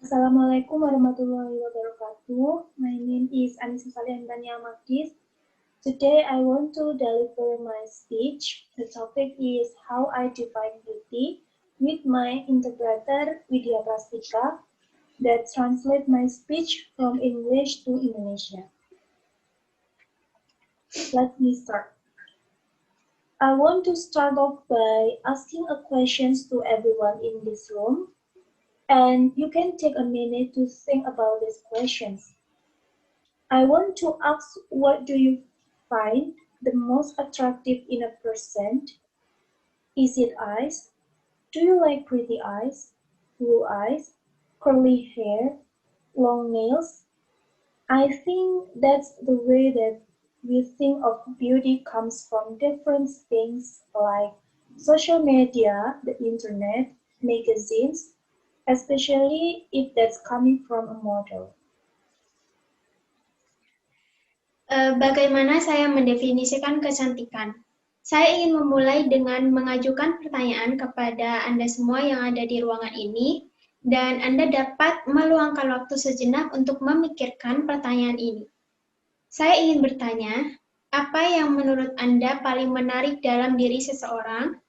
Assalamualaikum warahmatullahi wabarakatuh. My name is Anissa Saliandania Magdis. Today I want to deliver my speech. The topic is how I define beauty with my interpreter Widya Prastika that translate my speech from English to Indonesia. Let me start. I want to start off by asking a question to everyone in this room, and you can take a minute to think about these questions. I want to ask, what do you find the most attractive in a person? Is it eyes? Do you like pretty eyes, blue eyes, curly hair, long nails? I think that's the way that we think of beauty comes from different things like social media, the internet, magazines, especially if that's coming from a model. Bagaimana saya mendefinisikan kecantikan? Saya ingin memulai dengan mengajukan pertanyaan kepada Anda semua yang ada di ruangan ini, dan Anda dapat meluangkan waktu sejenak untuk memikirkan pertanyaan ini. Saya ingin bertanya, apa yang menurut Anda paling menarik dalam diri seseorang?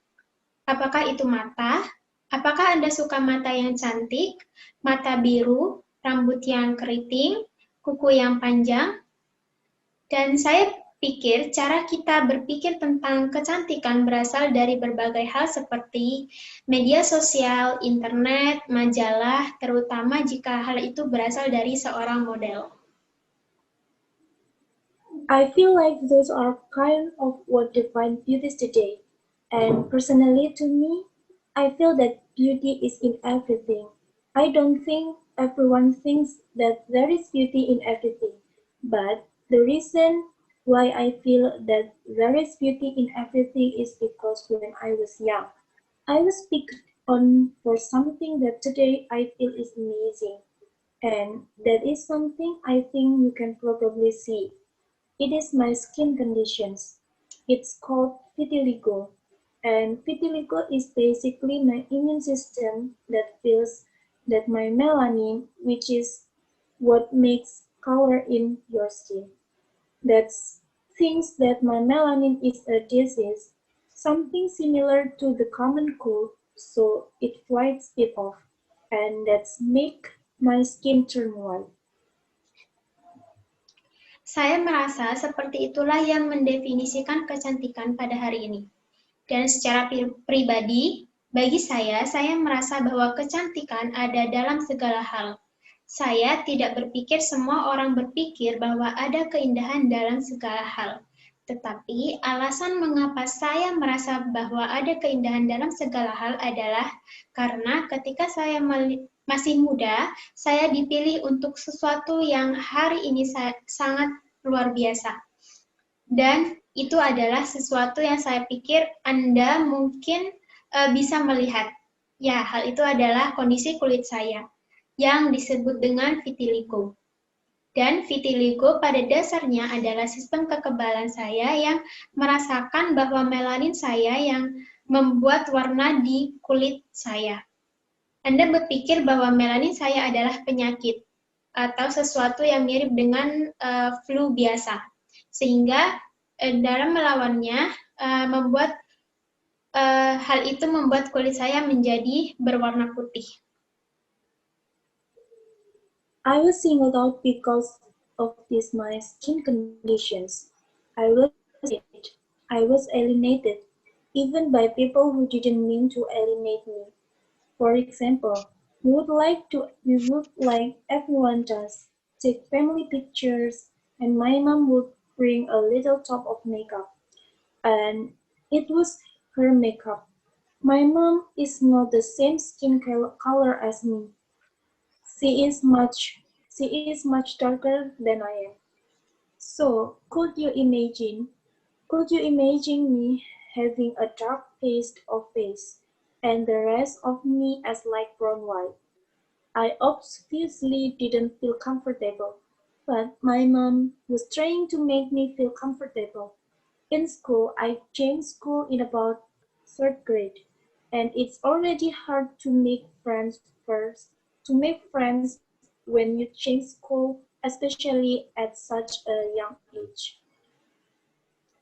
Apakah itu mata? Apakah Anda suka mata yang cantik, mata biru, rambut yang keriting, kuku yang panjang? Dan saya pikir cara kita berpikir tentang kecantikan berasal dari berbagai hal seperti media sosial, internet, majalah, terutama jika hal itu berasal dari seorang model. I feel like those are kind of what define beauty today. And personally to me, I feel that beauty is in everything. I don't think everyone thinks that there is beauty in everything. But the reason why I feel that there is beauty in everything is because when I was young, I was picked on for something that today I feel is amazing. And that is something I think you can probably see. It is my skin conditions. It's called vitiligo. And vitiligo is basically my immune system that feels that my melanin, which is what makes color in your skin, that thinks that my melanin is a disease, something similar to the common cold, so it fights it off, and that's make my skin turn white. Saya merasa seperti itulah yang mendefinisikan kecantikan pada hari ini. Dan secara pribadi, bagi saya merasa bahwa kecantikan ada dalam segala hal. Saya tidak berpikir semua orang berpikir bahwa ada keindahan dalam segala hal. Tetapi alasan mengapa saya merasa bahwa ada keindahan dalam segala hal adalah karena ketika saya masih muda, saya dipilih untuk sesuatu yang hari ini sangat luar biasa. Dan itu adalah sesuatu yang saya pikir Anda mungkin bisa melihat. Ya, hal itu adalah kondisi kulit saya yang disebut dengan vitiligo. Dan vitiligo pada dasarnya adalah sistem kekebalan saya yang merasakan bahwa melanin saya yang membuat warna di kulit saya. Anda berpikir bahwa melanin saya adalah penyakit atau sesuatu yang mirip dengan flu biasa. Sehingga dalam melawannya membuat hal itu membuat kulit saya menjadi berwarna putih. I was singled out because of these my skin conditions. I was alienated, even by people who didn't mean to alienate me. For example, we would like everyone does, take family pictures, and my mom would bring a little top of makeup. And it was her makeup. My mom is not the same skin color as me. She is much darker than I am. So, could you imagine me having a dark paste of face and the rest of me as light brown white? I obviously didn't feel comfortable, but my mom was trying to make me feel comfortable. In school, I changed school in about third grade, and it's already hard to make friends first to make friends when you change school, especially at such a young age.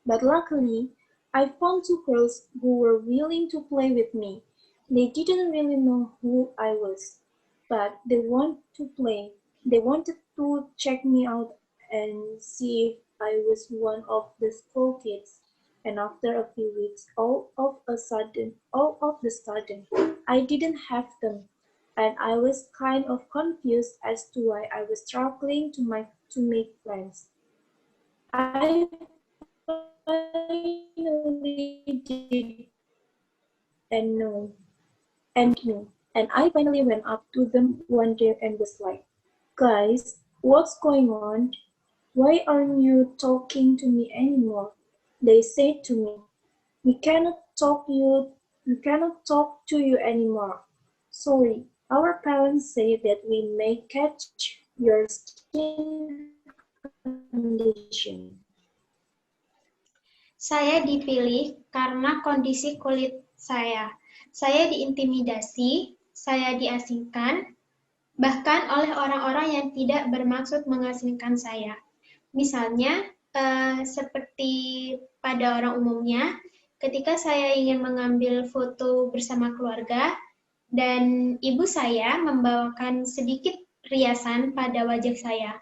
But luckily, I found two girls who were willing to play with me. They didn't really know who I was, but they wanted to play. They wanted to check me out and see if I was one of the school kids. And after a few weeks, all of the sudden, I didn't have them, and I was kind of confused as to why I was struggling to make friends. I finally did and know and knew. And I finally went up to them one day and was like, guys, what's going on? Why aren't you talking to me anymore? They said to me, we cannot talk to you anymore. Sorry, our parents say that we may catch your skin condition. Saya dipilih karena kondisi kulit saya. Saya diintimidasi, saya diasingkan, bahkan oleh orang-orang yang tidak bermaksud mengasingkan saya. Misalnya, seperti pada orang umumnya, ketika saya ingin mengambil foto bersama keluarga, dan ibu saya membawakan sedikit riasan pada wajah saya.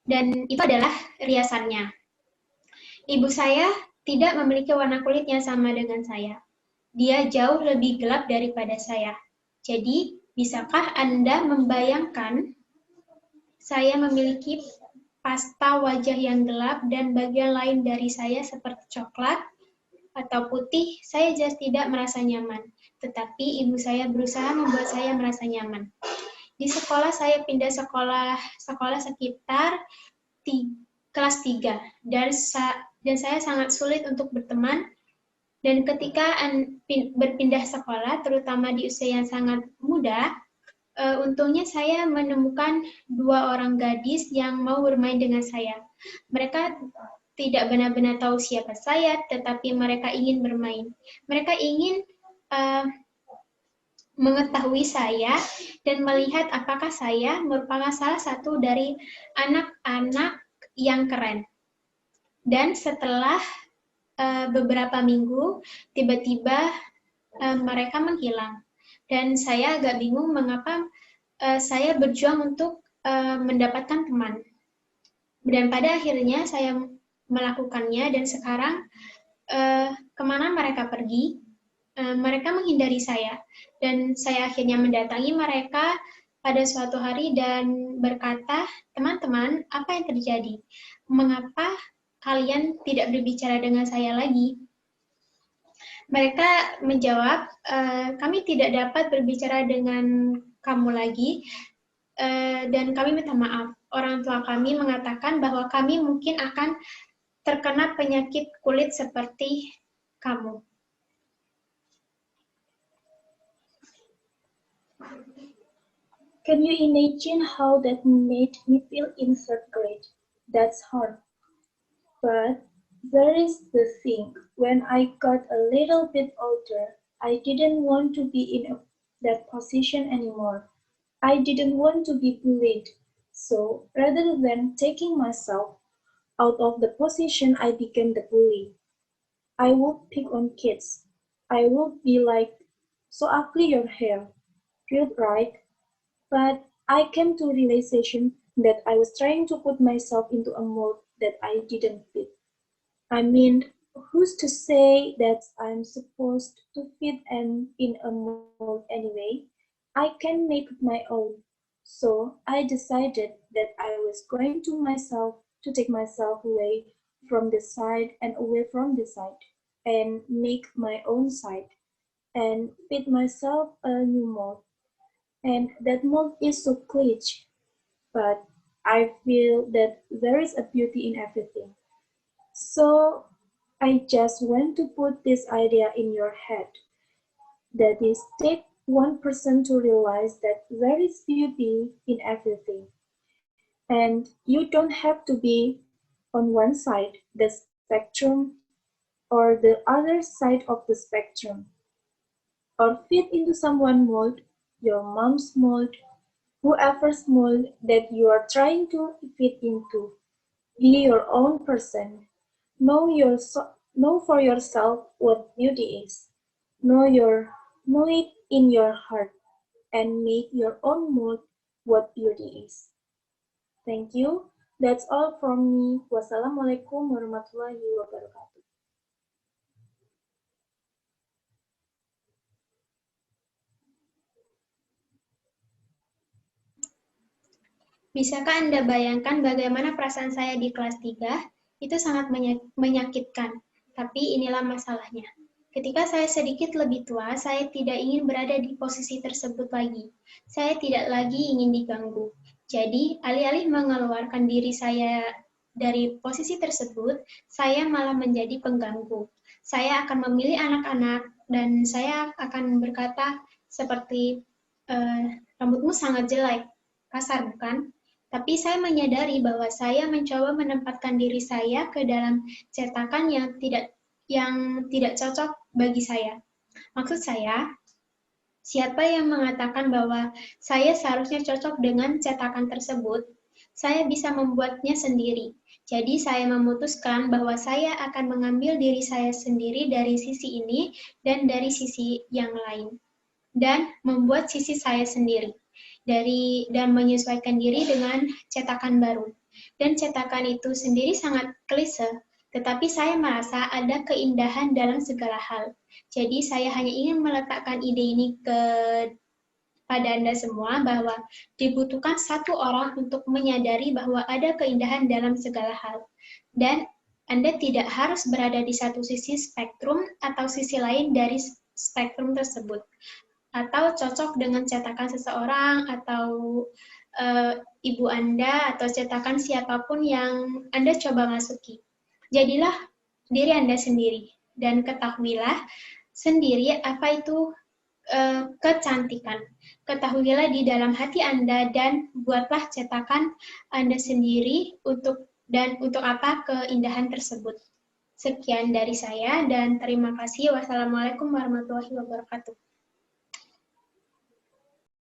Dan itu adalah riasannya. Ibu saya tidak memiliki warna kulit yang sama dengan saya. Dia jauh lebih gelap daripada saya. Jadi, bisakah Anda membayangkan saya memiliki pasta wajah yang gelap dan bagian lain dari saya seperti coklat atau putih? Saya jelas tidak merasa nyaman. Tetapi ibu saya berusaha membuat saya merasa nyaman. Di sekolah saya pindah sekolah sekitar kelas 3 dan saya sangat sulit untuk berteman, dan ketika berpindah sekolah, terutama di usia yang sangat muda, untungnya saya menemukan 2 orang gadis yang mau bermain dengan saya. Mereka tidak benar-benar tahu siapa saya, tetapi mereka ingin bermain. Mereka ingin mengetahui saya dan melihat apakah saya merupakan salah satu dari anak-anak yang keren. Dan setelah beberapa minggu, tiba-tiba mereka menghilang. Dan saya agak bingung mengapa saya berjuang untuk mendapatkan teman. Dan pada akhirnya saya melakukannya, dan sekarang kemana mereka pergi, mereka menghindari saya. Dan saya akhirnya mendatangi mereka pada suatu hari dan berkata, teman-teman, apa yang terjadi? Mengapa kalian tidak berbicara dengan saya lagi? Mereka menjawab, kami tidak dapat berbicara dengan kamu lagi, dan kami minta maaf. Orang tua kami mengatakan bahwa kami mungkin akan terkena penyakit kulit seperti kamu. Can you imagine how that made me feel in third grade? That's hard. But there is the thing, when I got a little bit older, I didn't want to be in that position anymore. I didn't want to be bullied. So rather than taking myself out of the position, I became the bully. I would pick on kids. I would be like, so ugly your hair. Cute, right? But I came to realization that I was trying to put myself into a mold that I didn't fit. I mean, who's to say that I'm supposed to fit in a mold anyway? I can make my own. So I decided that I was going to take myself away from the side and away from the side and make my own side and fit myself a new mold. And that mold is so cliche, but I feel that there is a beauty in everything. So I just want to put this idea in your head. That is, take one person to realize that there is beauty in everything. And you don't have to be on one side, the spectrum, or the other side of the spectrum, or fit into someone mold, your mom's mold, whoever's mold that you are trying to fit into. Be your own person. Know for yourself what beauty is. Know it in your heart and make your own mold what beauty is. Thank you. That's all from me. Wassalamualaikum warahmatullahi wabarakatuh. Bisakah Anda bayangkan bagaimana perasaan saya di kelas 3? Itu sangat menyakitkan, tapi inilah masalahnya. Ketika saya sedikit lebih tua, saya tidak ingin berada di posisi tersebut lagi. Saya tidak lagi ingin diganggu. Jadi, alih-alih mengeluarkan diri saya dari posisi tersebut, saya malah menjadi pengganggu. Saya akan memilih anak-anak dan saya akan berkata seperti, rambutmu sangat jelek, kasar bukan? Tapi saya menyadari bahwa saya mencoba menempatkan diri saya ke dalam cetakan yang tidak cocok bagi saya. Maksud saya, siapa yang mengatakan bahwa saya seharusnya cocok dengan cetakan tersebut, saya bisa membuatnya sendiri. Jadi saya memutuskan bahwa saya akan mengambil diri saya sendiri dari sisi ini dan dari sisi yang lain. Dan membuat sisi saya sendiri. Dan menyesuaikan diri dengan cetakan baru. Dan cetakan itu sendiri sangat klise, tetapi saya merasa ada keindahan dalam segala hal. Jadi saya hanya ingin meletakkan ide ini pada Anda semua bahwa dibutuhkan satu orang untuk menyadari bahwa ada keindahan dalam segala hal. Dan Anda tidak harus berada di satu sisi spektrum atau sisi lain dari spektrum tersebut. Atau cocok dengan cetakan seseorang atau ibu Anda atau cetakan siapapun yang Anda coba masuki. Jadilah diri Anda sendiri dan ketahuilah sendiri apa itu kecantikan. Ketahuilah di dalam hati Anda dan buatlah cetakan Anda sendiri untuk apa keindahan tersebut. Sekian dari saya dan terima kasih. Wassalamualaikum warahmatullahi wabarakatuh.